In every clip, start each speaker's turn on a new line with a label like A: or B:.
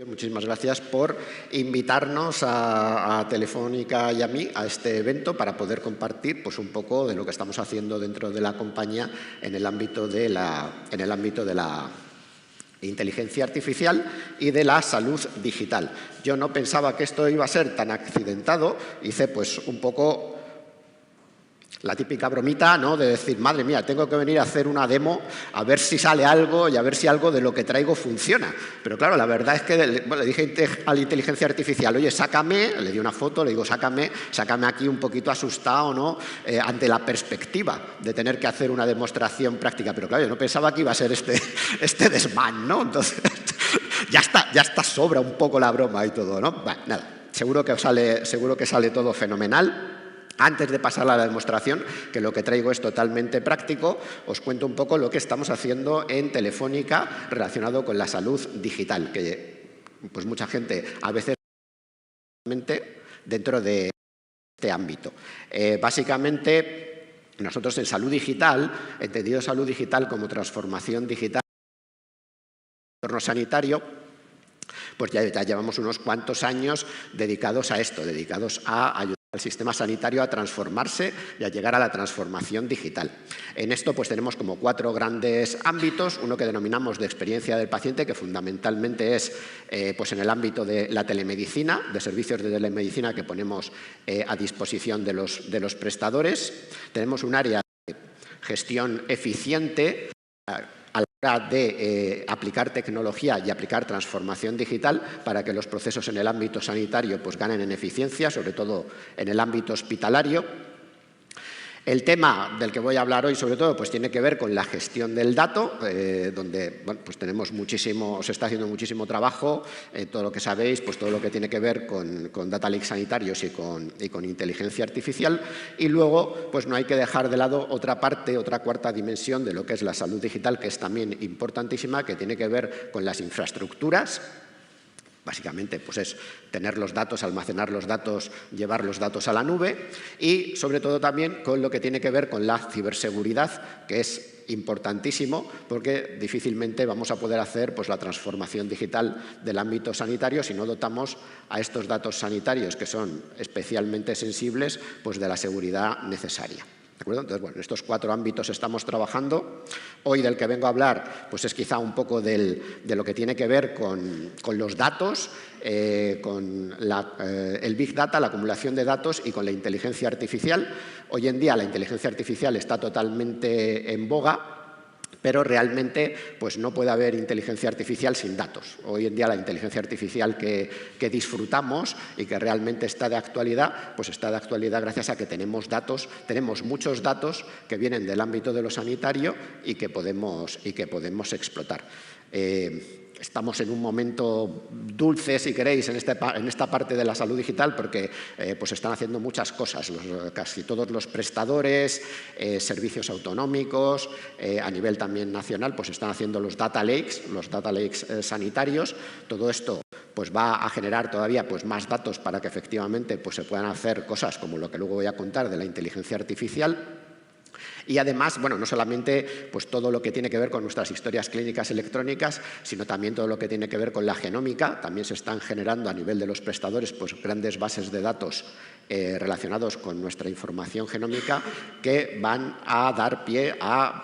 A: Muchísimas gracias por invitarnos a Telefónica y a mí a este evento para poder compartir pues, un poco de lo que estamos haciendo dentro de la compañía en el ámbito de la inteligencia artificial y de la salud digital. Yo no pensaba que esto iba a ser tan accidentado, hice pues un poco la típica bromita, ¿no?, de decir, madre mía, tengo que venir a hacer una demo a ver si sale algo y a ver si algo de lo que traigo funciona. Pero claro, la verdad es que le dije a la inteligencia artificial, oye, sácame, le di una foto, le digo, sácame aquí un poquito asustado, ¿no?, ante la perspectiva de tener que hacer una demostración práctica. Pero claro, yo no pensaba que iba a ser este desmán, ¿no? Entonces, ya está, sobra un poco la broma y todo, ¿no? Bueno, nada, seguro que sale todo fenomenal. Antes de pasar a la demostración, que lo que traigo es totalmente práctico, os cuento un poco lo que estamos haciendo en Telefónica relacionado con la salud digital, que pues mucha gente a veces dentro de este ámbito. Básicamente, nosotros en salud digital, entendido salud digital como transformación digital en el entorno sanitario, pues ya llevamos unos cuantos años dedicados a esto, dedicados a ayudar al sistema sanitario a transformarse y a llegar a la transformación digital. En esto pues tenemos como 4 grandes ámbitos, uno que denominamos de experiencia del paciente, que fundamentalmente es pues en el ámbito de la telemedicina, de servicios de telemedicina que ponemos a disposición de los prestadores. Tenemos un área de gestión eficiente a la hora de aplicar tecnología y aplicar transformación digital para que los procesos en el ámbito sanitario pues, ganen en eficiencia, sobre todo en el ámbito hospitalario. El tema del que voy a hablar hoy, sobre todo, pues tiene que ver con la gestión del dato, donde bueno, pues se está haciendo muchísimo trabajo, todo lo que sabéis, pues todo lo que tiene que ver con data lakes sanitarios y con inteligencia artificial. Y luego, pues no hay que dejar de lado otra parte, otra cuarta dimensión de lo que es la salud digital, que es también importantísima, que tiene que ver con las infraestructuras. Básicamente, pues es tener los datos, almacenar los datos, llevar los datos a la nube y, sobre todo, también con lo que tiene que ver con la ciberseguridad, que es importantísimo porque difícilmente vamos a poder hacer pues, la transformación digital del ámbito sanitario si no dotamos a estos datos sanitarios, que son especialmente sensibles, pues, de la seguridad necesaria. ¿De acuerdo? Entonces, bueno, en estos 4 ámbitos estamos trabajando. Hoy del que vengo a hablar pues es quizá un poco de lo que tiene que ver con los datos, con el Big Data, la acumulación de datos y con la inteligencia artificial. Hoy en día la inteligencia artificial está totalmente en boga, pero realmente pues no puede haber inteligencia artificial sin datos. Hoy en día la inteligencia artificial que disfrutamos y que realmente está de actualidad, pues está de actualidad gracias a que tenemos datos, tenemos muchos datos que vienen del ámbito de lo sanitario y que podemos explotar. Estamos en un momento dulce, si queréis, en esta parte de la salud digital porque pues están haciendo muchas cosas. Casi todos los prestadores, servicios autonómicos, a nivel también nacional, pues están haciendo los data lakes sanitarios. Todo esto pues va a generar todavía pues, más datos para que efectivamente pues, se puedan hacer cosas como lo que luego voy a contar de la inteligencia artificial. Y además, bueno, no solamente pues, todo lo que tiene que ver con nuestras historias clínicas electrónicas, sino también todo lo que tiene que ver con la genómica. También se están generando a nivel de los prestadores pues, grandes bases de datos relacionados con nuestra información genómica que van a dar pie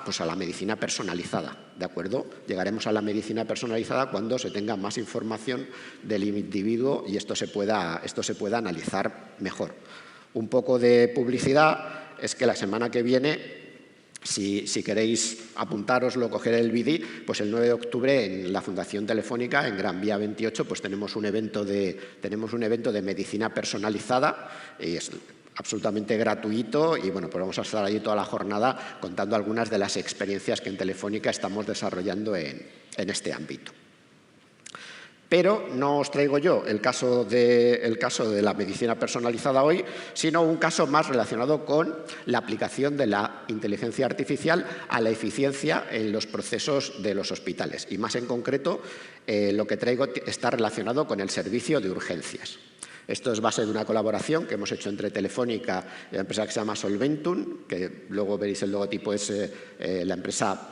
A: pues, a la medicina personalizada. ¿De acuerdo? Llegaremos a la medicina personalizada cuando se tenga más información del individuo y esto se pueda analizar mejor. Un poco de publicidad es que la semana que viene, si queréis apuntároslo, coger el BD, pues el 9 de octubre en la Fundación Telefónica, en Gran Vía 28, pues tenemos un evento de medicina personalizada y es absolutamente gratuito y bueno, pues vamos a estar allí toda la jornada contando algunas de las experiencias que en Telefónica estamos desarrollando en este ámbito. Pero no os traigo yo el caso de la medicina personalizada hoy, sino un caso más relacionado con la aplicación de la inteligencia artificial a la eficiencia en los procesos de los hospitales. Y más en concreto, lo que traigo está relacionado con el servicio de urgencias. Esto es base de una colaboración que hemos hecho entre Telefónica y la empresa que se llama Solventum, que luego veréis el logotipo, la empresa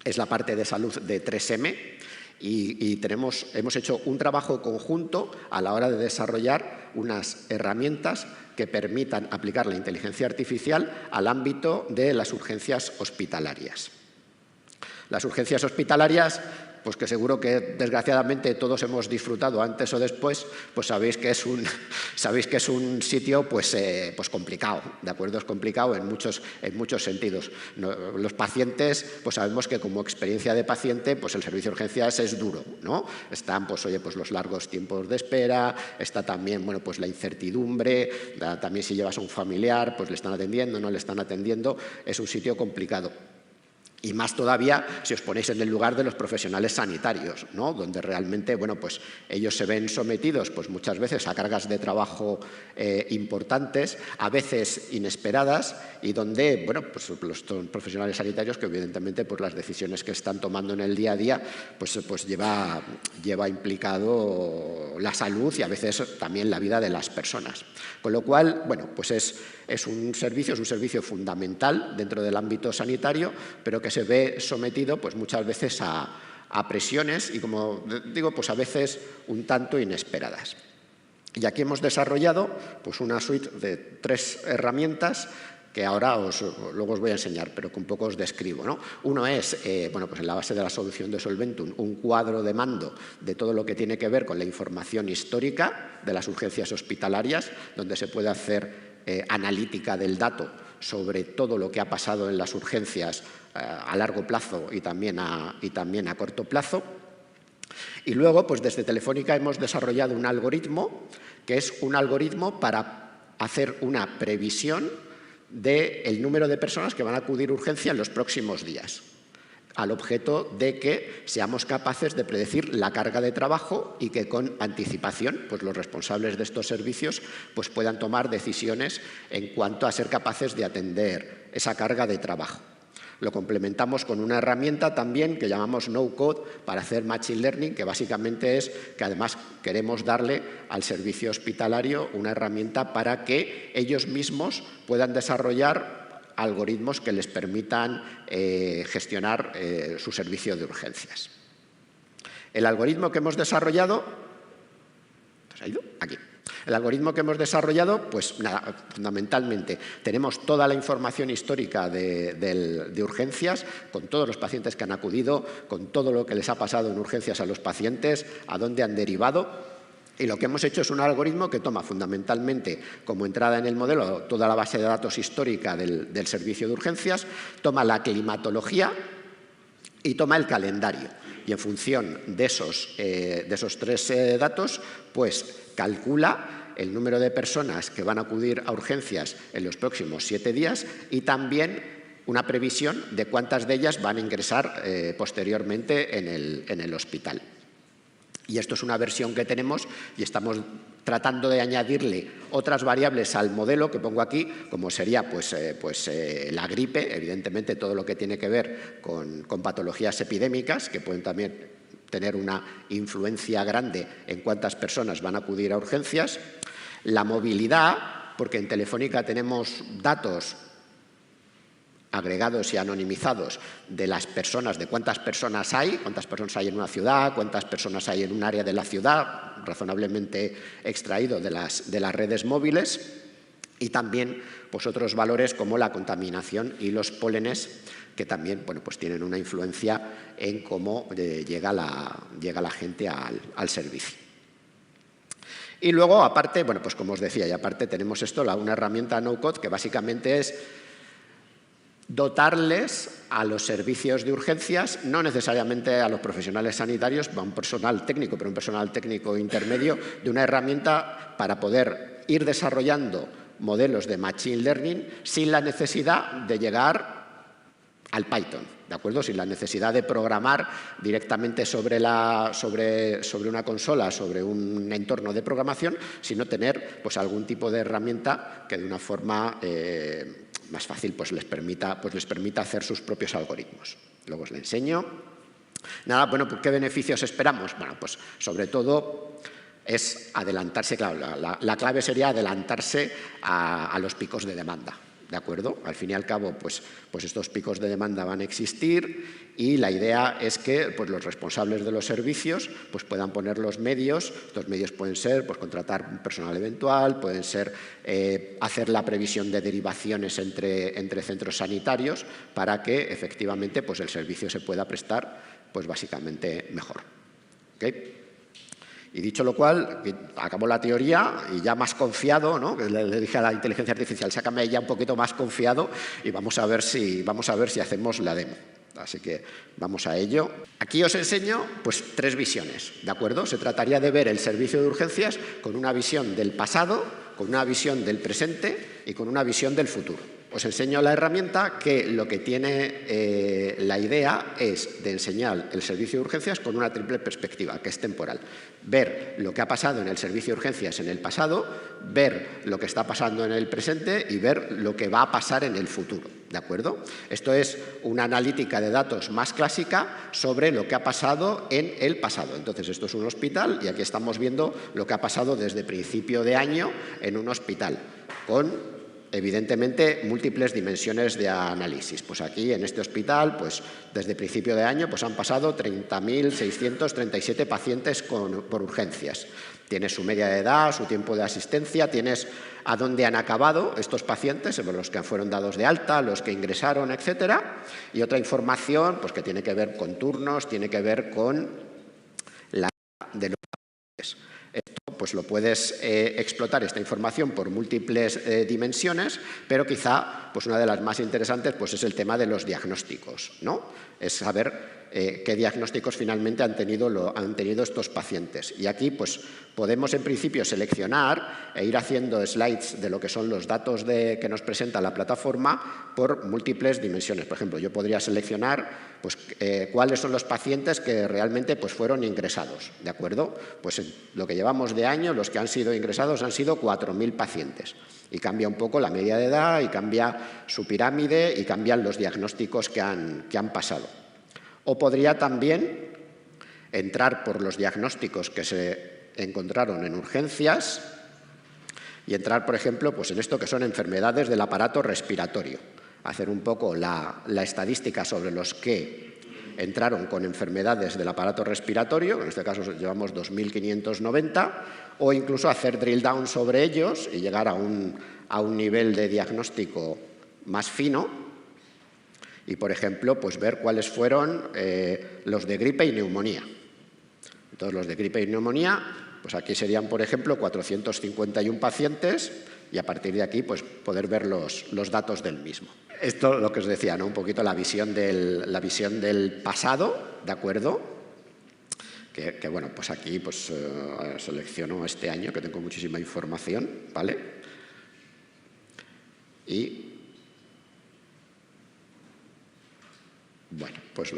A: es la parte de salud de 3M. Y hemos hecho un trabajo conjunto a la hora de desarrollar unas herramientas que permitan aplicar la inteligencia artificial al ámbito de las urgencias hospitalarias. Las urgencias hospitalarias, pues que seguro que desgraciadamente todos hemos disfrutado antes o después, pues sabéis que es un sitio pues complicado, ¿de acuerdo? Es complicado en muchos sentidos. Los pacientes, pues sabemos que como experiencia de paciente, pues el servicio de urgencias es duro, ¿no? Están, pues los largos tiempos de espera, está también, bueno, pues la incertidumbre, también si llevas a un familiar, pues le están atendiendo, no le están atendiendo, es un sitio complicado. Y más todavía si os ponéis en el lugar de los profesionales sanitarios, ¿no? Donde realmente, bueno, pues ellos se ven sometidos pues muchas veces a cargas de trabajo importantes, a veces inesperadas, y donde, bueno, pues los profesionales sanitarios que evidentemente pues las decisiones que están tomando en el día a día pues lleva implicado la salud y a veces también la vida de las personas. Con lo cual, bueno, pues es un servicio fundamental dentro del ámbito sanitario, pero que se ve sometido pues muchas veces a presiones y, como digo, pues a veces un tanto inesperadas. Y aquí hemos desarrollado pues una suite de 3 herramientas que ahora luego os voy a enseñar, pero que un poco os describo, ¿no? Uno es, bueno, pues en la base de la solución de Solventum, un cuadro de mando de todo lo que tiene que ver con la información histórica de las urgencias hospitalarias, donde se puede hacer analítica del dato sobre todo lo que ha pasado en las urgencias a largo plazo y también a corto plazo. Y luego, pues desde Telefónica hemos desarrollado un algoritmo que es un algoritmo para hacer una previsión del número de personas que van a acudir a urgencia en los próximos días, al objeto de que seamos capaces de predecir la carga de trabajo y que con anticipación pues los responsables de estos servicios pues puedan tomar decisiones en cuanto a ser capaces de atender esa carga de trabajo. Lo complementamos con una herramienta también que llamamos No-Code para hacer Machine Learning, que básicamente es que además queremos darle al servicio hospitalario una herramienta para que ellos mismos puedan desarrollar algoritmos que les permitan gestionar su servicio de urgencias. El algoritmo que hemos desarrollado... ¿Se ha ido? Aquí. El algoritmo que hemos desarrollado, pues nada, fundamentalmente tenemos toda la información histórica de urgencias, con todos los pacientes que han acudido, con todo lo que les ha pasado en urgencias a los pacientes, a dónde han derivado. Y lo que hemos hecho es un algoritmo que toma fundamentalmente como entrada en el modelo toda la base de datos histórica del servicio de urgencias, toma la climatología y toma el calendario. Y en función de esos 3 datos, pues calcula el número de personas que van a acudir a urgencias en los próximos 7 días y también una previsión de cuántas de ellas van a ingresar posteriormente en el hospital. Y esto es una versión que tenemos y estamos tratando de añadirle otras variables al modelo que pongo aquí, como sería la gripe, evidentemente todo lo que tiene que ver con patologías epidémicas, que pueden también tener una influencia grande en cuántas personas van a acudir a urgencias. La movilidad, porque en Telefónica tenemos datos agregados y anonimizados de las personas, de cuántas personas hay en una ciudad, cuántas personas hay en un área de la ciudad, razonablemente extraído de las redes móviles, y también pues, otros valores como la contaminación y los pólenes, que también bueno, pues, tienen una influencia en cómo llega la gente al servicio. Y luego, aparte, bueno, pues como os decía, y aparte tenemos una herramienta no-code que básicamente es dotarles a los servicios de urgencias, no necesariamente a los profesionales sanitarios, a un personal técnico, pero un personal técnico intermedio, de una herramienta para poder ir desarrollando modelos de Machine Learning sin la necesidad de llegar al Python, ¿de acuerdo? Sin la necesidad de programar directamente sobre una consola, sobre un entorno de programación, sino tener pues, algún tipo de herramienta que de una forma más fácil pues, les permita hacer sus propios algoritmos. Luego os le enseño. Nada, bueno, ¿qué beneficios esperamos? Bueno, pues sobre todo es adelantarse, claro, la clave sería adelantarse a los picos de demanda. ¿de acuerdo? Al fin y al cabo, pues estos picos de demanda van a existir y la idea es que pues, los responsables de los servicios pues, puedan poner los medios. Estos medios pueden ser pues, contratar personal eventual, pueden ser hacer la previsión de derivaciones entre centros sanitarios para que efectivamente pues, el servicio se pueda prestar pues, básicamente mejor. ¿Okay? Y dicho lo cual, acabó la teoría y ya más confiado, ¿no? Le dije a la inteligencia artificial, sácame ya un poquito más confiado y vamos a ver si hacemos la demo. Así que vamos a ello. Aquí os enseño pues, 3 visiones, ¿de acuerdo? Se trataría de ver el servicio de urgencias con una visión del pasado, con una visión del presente y con una visión del futuro. Os enseño la herramienta que lo que tiene la idea es de enseñar el servicio de urgencias con una triple perspectiva, que es temporal. Ver lo que ha pasado en el servicio de urgencias en el pasado, ver lo que está pasando en el presente y ver lo que va a pasar en el futuro. ¿De acuerdo? Esto es una analítica de datos más clásica sobre lo que ha pasado en el pasado. Entonces, esto es un hospital y aquí estamos viendo lo que ha pasado desde principio de año en un hospital, con evidentemente múltiples dimensiones de análisis. Pues aquí en este hospital, pues desde principio de año, pues han pasado 30.637 pacientes por urgencias. Tienes su media de edad, su tiempo de asistencia, tienes a dónde han acabado estos pacientes, los que fueron dados de alta, los que ingresaron, etcétera. Y otra información pues, que tiene que ver con turnos, tiene que ver con la de los pacientes. Esto pues lo puedes explotar esta información por múltiples dimensiones, pero quizá pues una de las más interesantes pues es el tema de los diagnósticos, ¿no? Es saber qué diagnósticos finalmente han tenido estos pacientes. Y aquí pues podemos en principio seleccionar e ir haciendo slides de lo que son los datos que nos presenta la plataforma por múltiples dimensiones. Por ejemplo, yo podría seleccionar pues, cuáles son los pacientes que realmente pues, fueron ingresados, ¿de acuerdo? Pues en lo que llevamos de año, los que han sido ingresados han sido 4.000 pacientes. Y cambia un poco la media de edad, y cambia su pirámide, y cambian los diagnósticos que han pasado. O podría también entrar por los diagnósticos que se encontraron en urgencias y entrar, por ejemplo, pues en esto que son enfermedades del aparato respiratorio. Hacer un poco la estadística sobre los que entraron con enfermedades del aparato respiratorio, en este caso llevamos 2.590, o incluso hacer drill down sobre ellos y llegar a un nivel de diagnóstico más fino y, por ejemplo, pues ver cuáles fueron los de gripe y neumonía. Entonces, los de gripe y neumonía, pues aquí serían, por ejemplo, 451 pacientes y a partir de aquí pues, poder ver los datos del mismo. Esto lo que os decía, ¿no? Un poquito la visión del pasado, ¿de acuerdo? Que bueno, pues aquí pues, selecciono este año, que tengo muchísima información, ¿vale? Y bueno, pues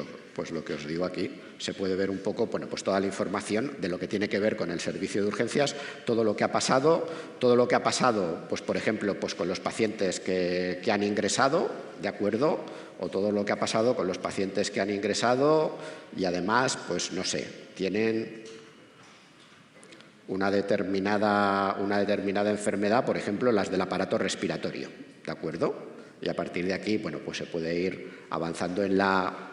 A: lo que os digo aquí, se puede ver un poco, bueno, pues toda la información de lo que tiene que ver con el servicio de urgencias, todo lo que ha pasado, pues por ejemplo, pues con los pacientes que han ingresado, ¿de acuerdo? O todo lo que ha pasado con los pacientes que han ingresado y además, pues no sé, tienen una determinada enfermedad, por ejemplo, las del aparato respiratorio, ¿de acuerdo? Y a partir de aquí, bueno, pues se puede ir avanzando en la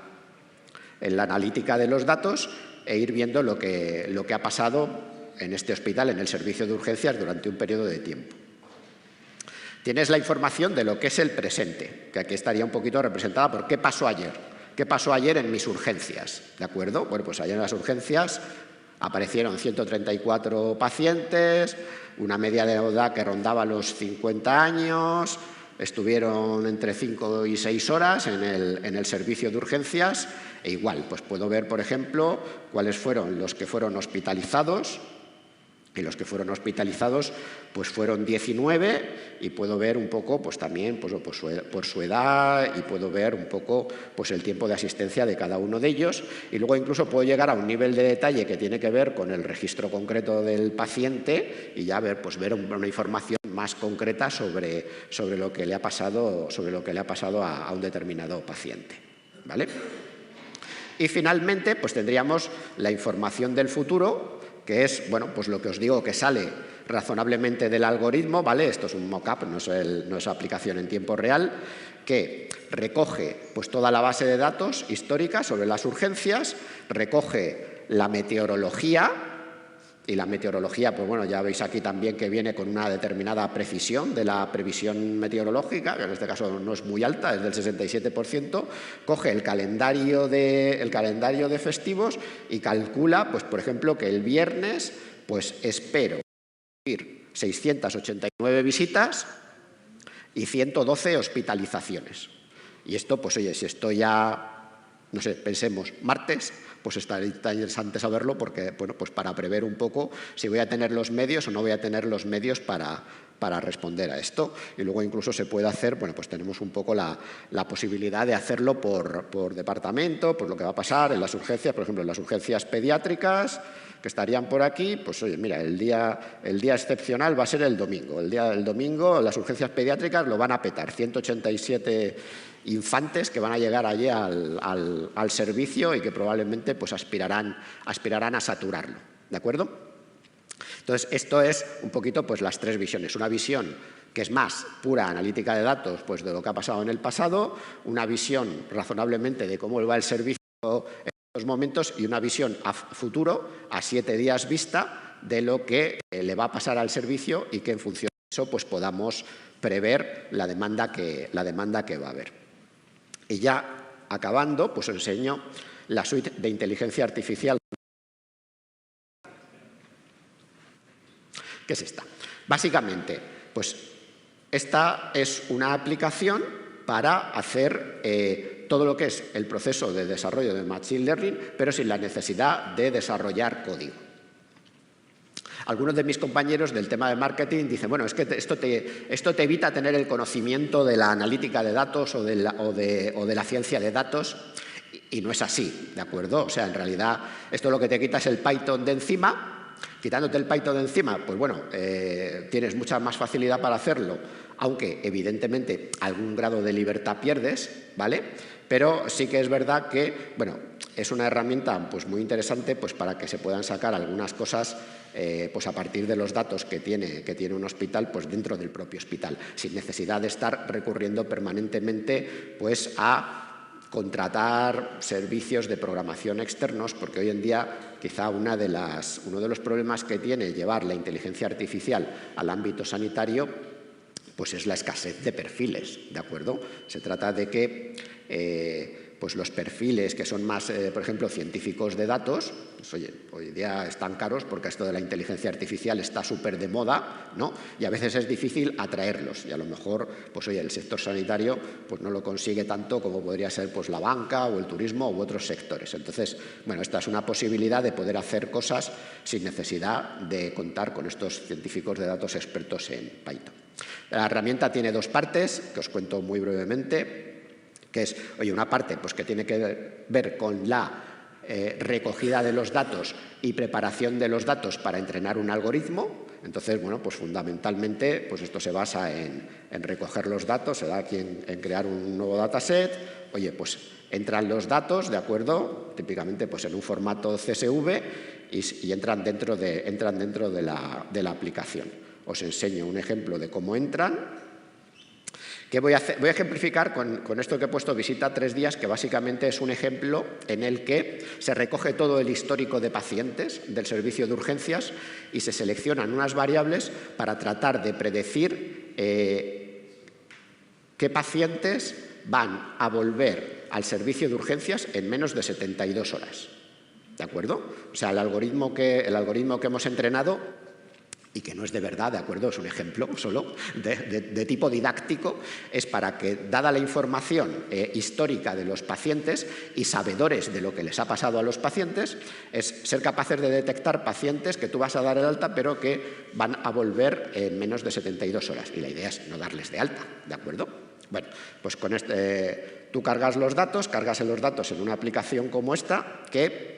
A: analítica de los datos e ir viendo lo que ha pasado en este hospital, en el servicio de urgencias, durante un periodo de tiempo. Tienes la información de lo que es el presente, que aquí estaría un poquito representada por qué pasó ayer. ¿Qué pasó ayer en mis urgencias? ¿De acuerdo? Bueno, pues ayer en las urgencias aparecieron 134 pacientes, una media de edad que rondaba los 50 años, estuvieron entre 5 y 6 horas en el servicio de urgencias e igual, pues puedo ver, por ejemplo, cuáles fueron los que fueron hospitalizados y los que fueron hospitalizados pues fueron 19 y puedo ver un poco pues también pues, por su edad y puedo ver un poco pues el tiempo de asistencia de cada uno de ellos y luego incluso puedo llegar a un nivel de detalle que tiene que ver con el registro concreto del paciente y ya ver una información más concreta sobre lo que le ha pasado, a un determinado paciente, ¿vale? Y finalmente pues tendríamos la información del futuro, que es, bueno, pues lo que os digo que sale razonablemente del algoritmo, ¿vale? Esto es un mock-up, no es aplicación en tiempo real, que recoge pues, toda la base de datos histórica sobre las urgencias, recoge la meteorología, y la meteorología, pues bueno, ya veis aquí también que viene con una determinada precisión de la previsión meteorológica, que en este caso no es muy alta, es del 67%, coge el calendario de festivos y calcula, pues por ejemplo, que el viernes pues espero 689 visitas y 112 hospitalizaciones. Y esto, pues oye, si esto ya, no sé, pensemos martes, pues está interesante saberlo porque, bueno, pues para prever un poco si voy a tener los medios o no voy a tener los medios para responder a esto. Y luego incluso se puede hacer, bueno, pues tenemos un poco la posibilidad de hacerlo por departamento, por lo que va a pasar en las urgencias, por ejemplo, en las urgencias pediátricas, que estarían por aquí, pues oye, mira, el día excepcional va a ser el domingo. El día del domingo las urgencias pediátricas lo van a petar, 187 infantes que van a llegar allí al servicio y que probablemente pues, aspirarán a saturarlo, ¿de acuerdo? Entonces, esto es un poquito pues, las tres visiones. Una visión que es más pura analítica de datos pues, de lo que ha pasado en el pasado, una visión razonablemente de cómo va el servicio en estos momentos y una visión a futuro, a 7 días vista, de lo que le va a pasar al servicio y que en función de eso pues, podamos prever la demanda que va a haber. Y ya acabando, pues os enseño la suite de inteligencia artificial. ¿Qué es esta? Básicamente, pues esta es una aplicación para hacer todo lo que es el proceso de desarrollo de Machine Learning, pero sin la necesidad de desarrollar código. Algunos de mis compañeros del tema de marketing dicen, bueno, es que esto te evita tener el conocimiento de la analítica de datos o de la ciencia de datos, y no es así, ¿de acuerdo? O sea, en realidad, esto lo que te quita es el Python de encima. Quitándote el Python de encima, pues bueno, tienes mucha más facilidad para hacerlo, aunque evidentemente algún grado de libertad pierdes, ¿vale? Pero sí que es verdad que, bueno, es una herramienta pues, muy interesante pues, para que se puedan sacar algunas cosas pues, a partir de los datos que tiene un hospital pues, dentro del propio hospital, sin necesidad de estar recurriendo permanentemente pues, a contratar servicios de programación externos, porque hoy en día quizá uno de los problemas que tiene llevar la inteligencia artificial al ámbito sanitario pues es la escasez de perfiles, ¿de acuerdo? Se trata de que pues los perfiles que son más, por ejemplo, científicos de datos, pues oye, hoy día están caros porque esto de la inteligencia artificial está súper de moda, ¿no? Y a veces es difícil atraerlos y a lo mejor, pues oye, el sector sanitario pues no lo consigue tanto como podría ser pues la banca o el turismo u otros sectores. Entonces, bueno, esta es una posibilidad de poder hacer cosas sin necesidad de contar con estos científicos de datos expertos en Python. La herramienta tiene dos partes, que os cuento muy brevemente, que es, oye, una parte pues, que tiene que ver con la recogida de los datos y preparación de los datos para entrenar un algoritmo. Entonces, bueno, pues fundamentalmente pues esto se basa en recoger los datos, se da aquí en crear un nuevo dataset. Oye, pues entran los datos, ¿de acuerdo? Típicamente pues en un formato CSV y entran dentro de la aplicación. Os enseño un ejemplo de cómo entran. ¿Qué voy a hacer? Voy a ejemplificar con esto que he puesto visita 3 días, que básicamente es un ejemplo en el que se recoge todo el histórico de pacientes del servicio de urgencias y se seleccionan unas variables para tratar de predecir qué pacientes van a volver al servicio de urgencias en menos de 72 horas. ¿De acuerdo? O sea, el algoritmo que hemos entrenado, y que no es de verdad, ¿de acuerdo? Es un ejemplo solo de tipo didáctico, es para que, dada la información histórica de los pacientes y sabedores de lo que les ha pasado a los pacientes, es ser capaces de detectar pacientes que tú vas a dar el alta, pero que van a volver en menos de 72 horas. Y la idea es no darles de alta, ¿de acuerdo? Bueno, pues con tú cargas los datos en una aplicación como esta que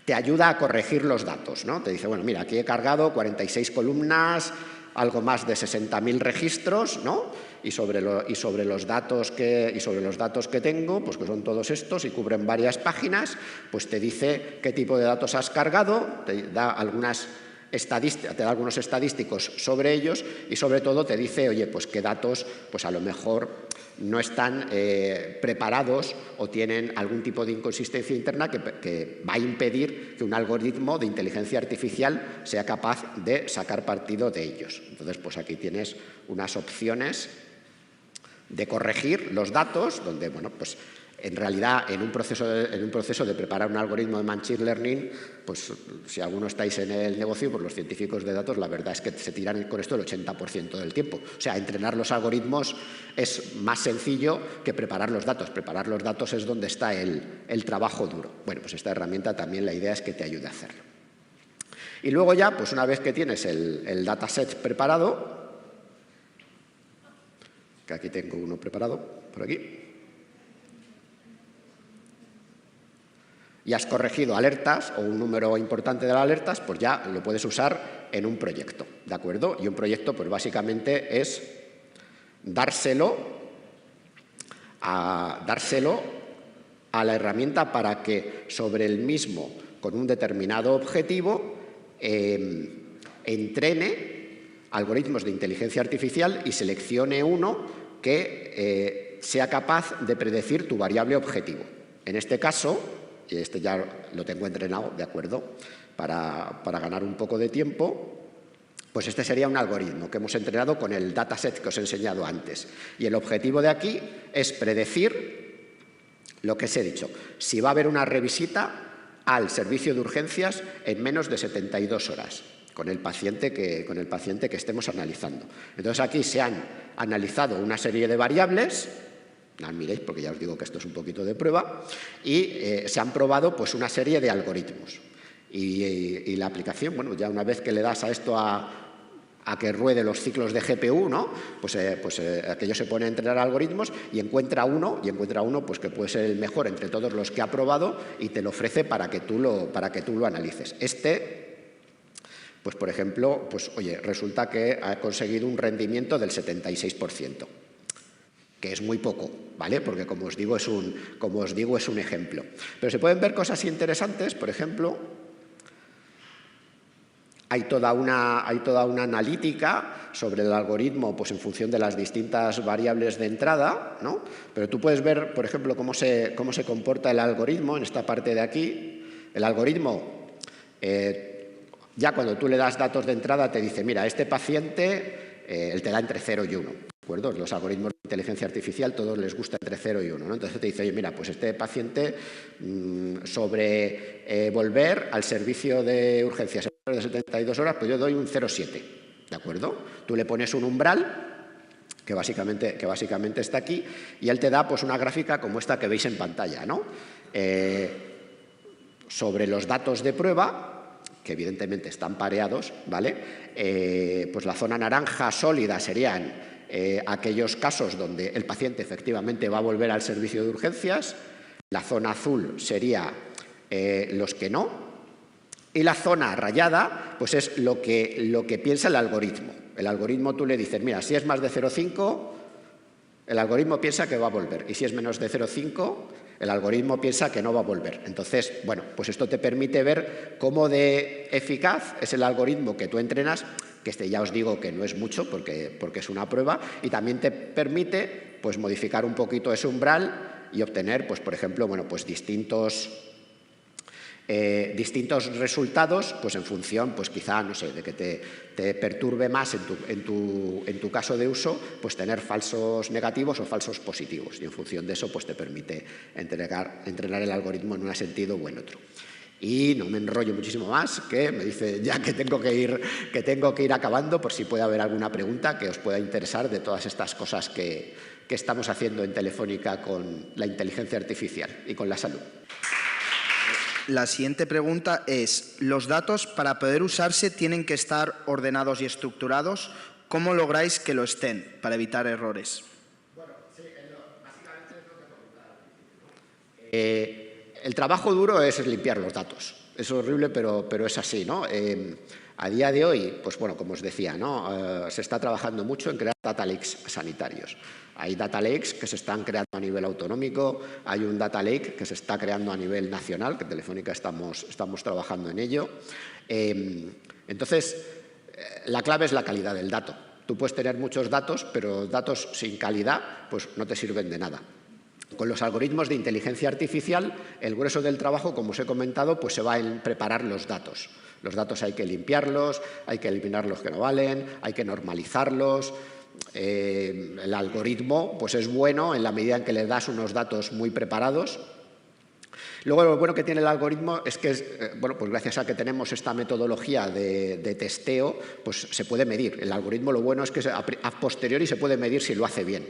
A: te ayuda a corregir los datos, ¿no? Te dice, bueno, mira, aquí he cargado 46 columnas, algo más de 60.000 registros, ¿no? Y sobre los datos que tengo, pues que son todos estos y cubren varias páginas, pues te dice qué tipo de datos has cargado, te da algunas te da algunos estadísticos sobre ellos y sobre todo te dice, oye, pues qué datos pues a lo mejor no están preparados o tienen algún tipo de inconsistencia interna que va a impedir que un algoritmo de inteligencia artificial sea capaz de sacar partido de ellos. Entonces, pues aquí tienes unas opciones de corregir los datos, donde, bueno, pues en realidad en un proceso de preparar un algoritmo de Machine Learning, pues si alguno estáis en el negocio, pues los científicos de datos la verdad es que se tiran con esto el 80% del tiempo. O sea, entrenar los algoritmos es más sencillo que preparar los datos. Preparar los datos es donde está el trabajo duro. Bueno, pues esta herramienta también la idea es que te ayude a hacerlo. Y luego ya, pues una vez que tienes el dataset preparado, que aquí tengo uno preparado, por aquí, y has corregido alertas o un número importante de las alertas, pues ya lo puedes usar en un proyecto, ¿de acuerdo? Y un proyecto, pues básicamente es dárselo a la herramienta para que sobre el mismo, con un determinado objetivo, entrene algoritmos de inteligencia artificial y seleccione uno que sea capaz de predecir tu variable objetivo. En este caso, y este ya lo tengo entrenado, ¿de acuerdo? Para ganar un poco de tiempo, pues este sería un algoritmo que hemos entrenado con el dataset que os he enseñado antes. Y el objetivo de aquí es predecir lo que os he dicho. Si va a haber una revisita al servicio de urgencias en menos de 72 horas con el paciente que estemos analizando. Entonces aquí se han analizado una serie de variables. No miréis porque ya os digo que esto es un poquito de prueba y se han probado pues una serie de algoritmos y la aplicación, bueno, ya una vez que le das a esto a que ruede los ciclos de GPU, ¿no? Pues aquello se pone a entrenar algoritmos y encuentra uno pues que puede ser el mejor entre todos los que ha probado y te lo ofrece para que tú lo analices. Pues por ejemplo, pues oye, resulta que ha conseguido un rendimiento del 76%. Que es muy poco, ¿vale? Porque como os digo es un ejemplo. Pero se pueden ver cosas interesantes, por ejemplo, hay toda una analítica sobre el algoritmo pues en función de las distintas variables de entrada, ¿no? Pero tú puedes ver, por ejemplo, cómo se comporta el algoritmo en esta parte de aquí. El algoritmo, ya cuando tú le das datos de entrada, te dice, mira, este paciente, él te da entre 0 y 1. ¿De acuerdo? Los algoritmos de inteligencia artificial todos les gusta entre 0 y 1, ¿no? Entonces te dice, oye, mira, pues este paciente sobre volver al servicio de urgencias de 72 horas, pues yo doy un 0,7, ¿de acuerdo? Tú le pones un umbral que básicamente está aquí y él te da pues una gráfica como esta que veis en pantalla, ¿no? Sobre los datos de prueba, que evidentemente están pareados, ¿vale? Pues la zona naranja sólida serían aquellos casos donde el paciente efectivamente va a volver al servicio de urgencias, la zona azul sería los que no, y la zona rayada pues es lo que piensa el algoritmo. El algoritmo tú le dices, mira, si es más de 0,5, el algoritmo piensa que va a volver, y si es menos de 0,5, el algoritmo piensa que no va a volver. Entonces, bueno, pues esto te permite ver cómo de eficaz es el algoritmo que tú entrenas, que ya os digo que no es mucho porque es una prueba, y también te permite pues modificar un poquito ese umbral y obtener, pues por ejemplo, bueno, pues distintos resultados, pues en función, pues quizá, no sé, de que te perturbe más en tu caso de uso, pues tener falsos negativos o falsos positivos, y en función de eso, pues te permite entrenar el algoritmo en un sentido o en otro. Y no me enrollo muchísimo más, que me dice ya que tengo que ir acabando, por si puede haber alguna pregunta que os pueda interesar de todas estas cosas que estamos haciendo en Telefónica con la inteligencia artificial y con la salud.
B: La siguiente pregunta es, ¿los datos para poder usarse tienen que estar ordenados y estructurados? ¿Cómo lográis que lo estén para evitar errores?
A: Bueno, sí, básicamente es lo que comentaba. El trabajo duro es limpiar los datos. Es horrible, pero es así, ¿no? A día de hoy, pues bueno, como os decía, ¿no? Se está trabajando mucho en crear data lakes sanitarios. Hay data lakes que se están creando a nivel autonómico, hay un data lake que se está creando a nivel nacional, que en Telefónica estamos trabajando en ello. Entonces, la clave es la calidad del dato. Tú puedes tener muchos datos, pero datos sin calidad pues no te sirven de nada. Con los algoritmos de inteligencia artificial, el grueso del trabajo, como os he comentado, pues se va en preparar los datos. Los datos hay que limpiarlos, hay que eliminar los que no valen, hay que normalizarlos. El algoritmo pues es bueno en la medida en que le das unos datos muy preparados. Luego, lo bueno que tiene el algoritmo es que, bueno, pues gracias a que tenemos esta metodología de testeo, pues se puede medir. El algoritmo, lo bueno es que a posteriori se puede medir si lo hace bien.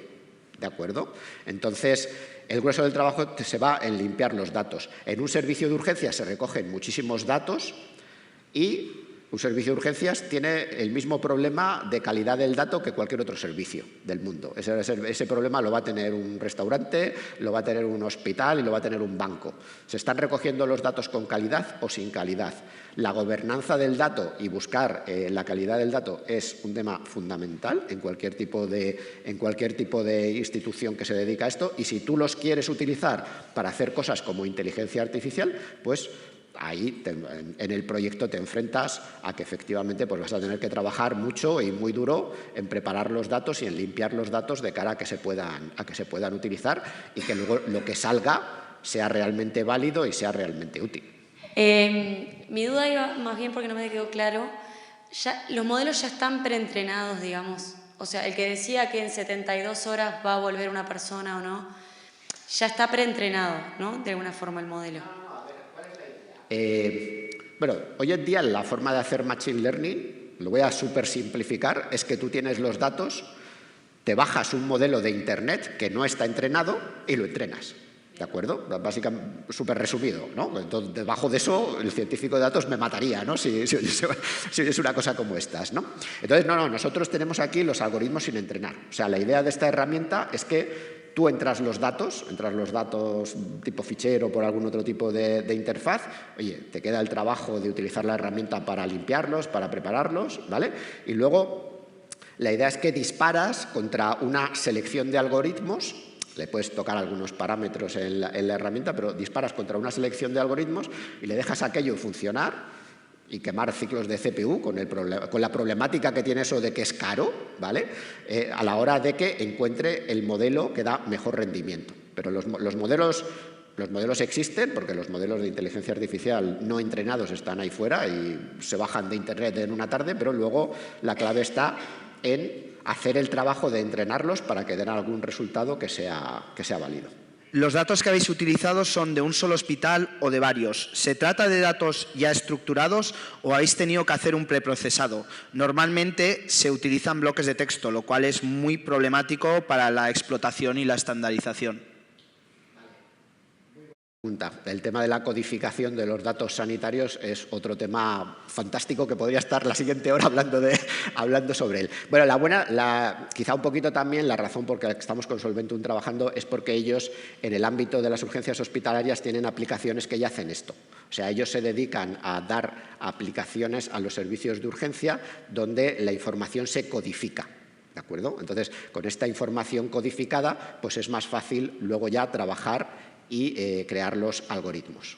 A: ¿De acuerdo? Entonces, el grueso del trabajo se va en limpiar los datos. En un servicio de urgencias se recogen muchísimos datos y un servicio de urgencias tiene el mismo problema de calidad del dato que cualquier otro servicio del mundo. Ese problema lo va a tener un restaurante, lo va a tener un hospital y lo va a tener un banco. ¿Se están recogiendo los datos con calidad o sin calidad? La gobernanza del dato y buscar la calidad del dato es un tema fundamental en cualquier tipo de institución que se dedica a esto, y si tú los quieres utilizar para hacer cosas como inteligencia artificial, pues ahí en el proyecto te enfrentas a que efectivamente pues vas a tener que trabajar mucho y muy duro en preparar los datos y en limpiar los datos de cara a que se puedan utilizar y que luego lo que salga sea realmente válido y sea realmente útil.
C: Mi duda iba más bien porque no me quedó claro. Los modelos ya están preentrenados, digamos. O sea, el que decía que en 72 horas va a volver una persona o no, ya está preentrenado, ¿no? De alguna forma el modelo.
A: Bueno, hoy en día la forma de hacer Machine Learning, lo voy a súper simplificar, es que tú tienes los datos, te bajas un modelo de Internet que no está entrenado y lo entrenas. ¿De acuerdo? Básicamente, súper resumido, ¿no? Entonces, debajo de eso, el científico de datos me mataría, ¿no? Si oyese una cosa como estas, ¿no? Entonces, no, nosotros tenemos aquí los algoritmos sin entrenar. O sea, la idea de esta herramienta es que tú entras los datos tipo fichero o por algún otro tipo de interfaz, oye, te queda el trabajo de utilizar la herramienta para limpiarlos, para prepararlos, ¿vale? Y luego, la idea es que disparas contra una selección de algoritmos. Le puedes tocar algunos parámetros en la herramienta, pero disparas contra una selección de algoritmos y le dejas aquello funcionar y quemar ciclos de CPU con la problemática que tiene eso de que es caro, ¿vale? A la hora de que encuentre el modelo que da mejor rendimiento. Pero los modelos existen porque los modelos de inteligencia artificial no entrenados están ahí fuera y se bajan de Internet en una tarde, pero luego la clave está en hacer el trabajo de entrenarlos para que den algún resultado que sea válido.
B: Los datos que habéis utilizado son de un solo hospital o de varios. ¿Se trata de datos ya estructurados o habéis tenido que hacer un preprocesado? Normalmente se utilizan bloques de texto, lo cual es muy problemático para la explotación y la estandarización.
A: El tema de la codificación de los datos sanitarios es otro tema fantástico que podría estar la siguiente hora hablando sobre él. Bueno, quizá un poquito también la razón por la que estamos con Solventum trabajando es porque ellos en el ámbito de las urgencias hospitalarias tienen aplicaciones que ya hacen esto. O sea, ellos se dedican a dar aplicaciones a los servicios de urgencia donde la información se codifica. ¿De acuerdo? Entonces, con esta información codificada, pues es más fácil luego ya trabajar y crear los algoritmos.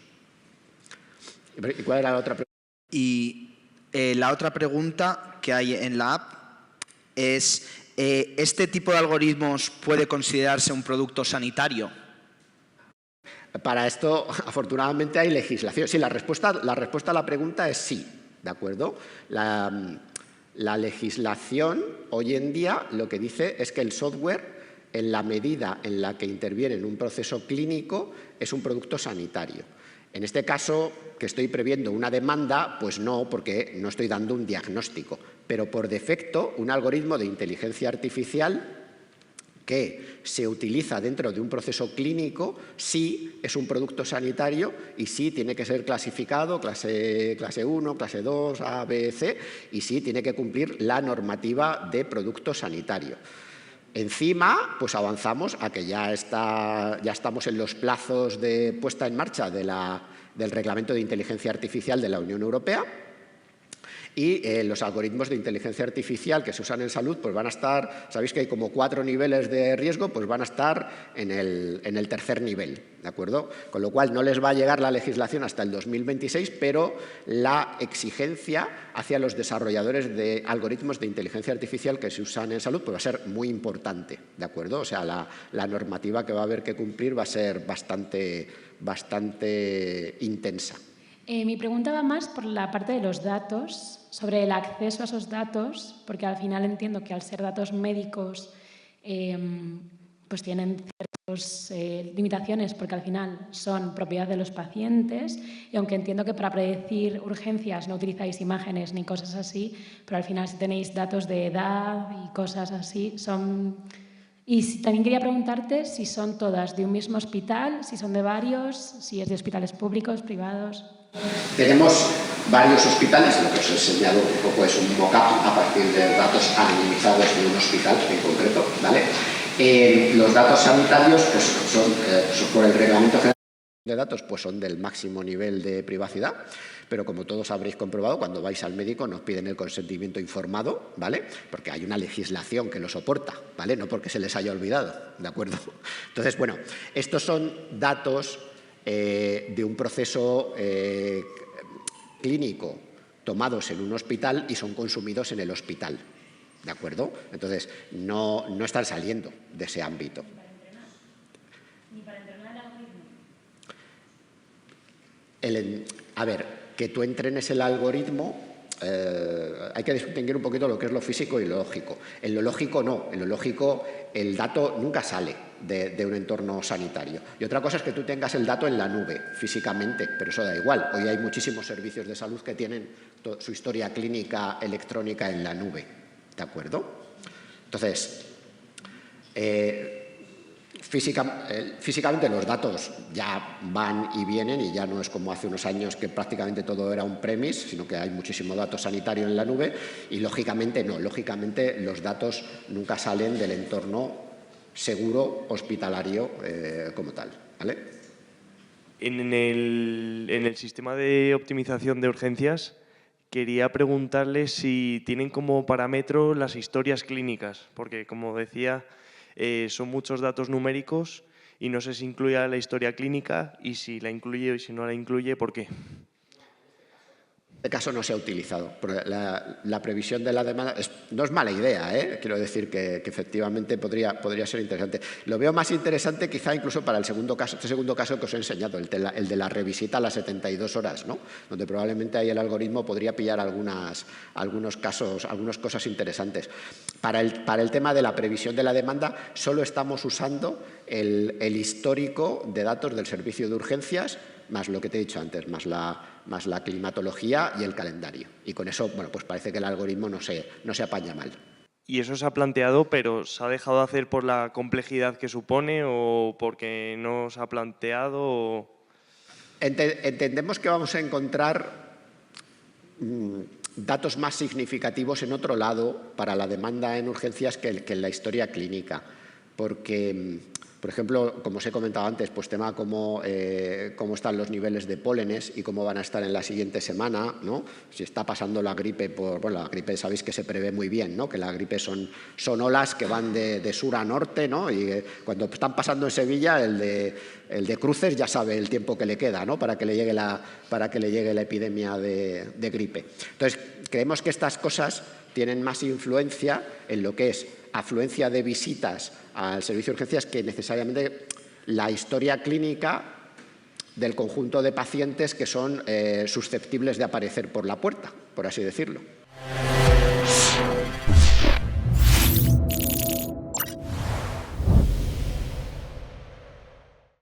A: ¿Y cuál era la otra pregunta?
B: Y la otra pregunta que hay en la app es, ¿este tipo de algoritmos puede considerarse un producto sanitario?
A: Para esto, afortunadamente, hay legislación. Sí, la respuesta a la pregunta es sí, ¿de acuerdo? La legislación hoy en día lo que dice es que el software, en la medida en la que interviene en un proceso clínico, es un producto sanitario. En este caso, que estoy previendo una demanda, pues no, porque no estoy dando un diagnóstico. Pero por defecto, un algoritmo de inteligencia artificial que se utiliza dentro de un proceso clínico sí es un producto sanitario y sí tiene que ser clasificado clase 1, clase 2, A, B, C, y sí tiene que cumplir la normativa de producto sanitario. Encima, pues avanzamos a que ya estamos en los plazos de puesta en marcha del Reglamento de Inteligencia Artificial de la Unión Europea Y los algoritmos de inteligencia artificial que se usan en salud pues van a estar, sabéis que hay como 4 niveles de riesgo, pues van a estar en el tercer nivel, ¿de acuerdo? Con lo cual no les va a llegar la legislación hasta el 2026, pero la exigencia hacia los desarrolladores de algoritmos de inteligencia artificial que se usan en salud pues va a ser muy importante, ¿de acuerdo? O sea, la normativa que va a haber que cumplir va a ser bastante intensa.
D: Mi pregunta va más por la parte de los datos, sobre el acceso a esos datos, porque al final entiendo que al ser datos médicos pues tienen ciertas limitaciones, porque al final son propiedad de los pacientes, y aunque entiendo que para predecir urgencias no utilizáis imágenes ni cosas así, pero al final si tenéis datos de edad y cosas así, son... Y también quería preguntarte si son todas de un mismo hospital, si son de varios, si es de hospitales públicos, privados.
A: Tenemos varios hospitales, lo que os he enseñado un poco es un mock-up a partir de datos anonimizados de un hospital en concreto, ¿vale? Los datos sanitarios pues son por el Reglamento General de Datos pues son del máximo nivel de privacidad, pero como todos habréis comprobado, cuando vais al médico nos piden el consentimiento informado, ¿vale? Porque hay una legislación que lo soporta, ¿vale? No porque se les haya olvidado, ¿de acuerdo? Entonces, bueno, estos son datos de un proceso clínico tomados en un hospital y son consumidos en el hospital, ¿de acuerdo? Entonces, no están saliendo de ese ámbito.
D: ¿Ni para entrenar el algoritmo?
A: A ver, que tú entrenes el algoritmo, hay que distinguir un poquito lo que es lo físico y lo lógico. En lo lógico no, en lo lógico el dato nunca sale de un entorno sanitario. Y otra cosa es que tú tengas el dato en la nube, físicamente, pero eso da igual. Hoy hay muchísimos servicios de salud que tienen su historia clínica electrónica en la nube, ¿de acuerdo? Entonces, físicamente los datos ya van y vienen y ya no es como hace unos años que prácticamente todo era un premise, sino que hay muchísimo dato sanitario en la nube y lógicamente no, lógicamente los datos nunca salen del entorno seguro hospitalario como tal, ¿vale?
E: En el sistema de optimización de urgencias quería preguntarle si tienen como parámetro las historias clínicas, porque como decía, son muchos datos numéricos y no sé si incluye la historia clínica y si la incluye y si no la incluye, ¿por qué?
A: En este caso no se ha utilizado. La previsión de la demanda no es mala idea, ¿eh? Quiero decir que efectivamente podría ser interesante. Lo veo más interesante quizá incluso para el segundo caso, este segundo caso que os he enseñado, el de la revisita a las 72 horas, ¿no? Donde probablemente ahí el algoritmo podría pillar algunas cosas interesantes. Para el tema de la previsión de la demanda solo estamos usando el histórico de datos del servicio de urgencias, más lo que te he dicho antes, más la climatología y el calendario. Y con eso, bueno, pues parece que el algoritmo no se apaña mal.
E: Y eso se ha planteado, pero ¿se ha dejado de hacer por la complejidad que supone o porque no se ha planteado?
A: Entendemos que vamos a encontrar datos más significativos en otro lado para la demanda en urgencias que en la historia clínica, porque... Por ejemplo, como os he comentado antes, pues tema cómo están los niveles de pólenes y cómo van a estar en la siguiente semana, ¿no? Si está pasando la gripe la gripe sabéis que se prevé muy bien, ¿no? Que la gripe son olas que van de sur a norte, ¿no? Y cuando están pasando en Sevilla, el de cruces ya sabe el tiempo que le queda, ¿no? Para que le llegue la epidemia de gripe. Entonces, creemos que estas cosas tienen más influencia en lo que es afluencia de visitas al servicio de urgencias que necesariamente la historia clínica del conjunto de pacientes que son susceptibles de aparecer por la puerta, por así decirlo.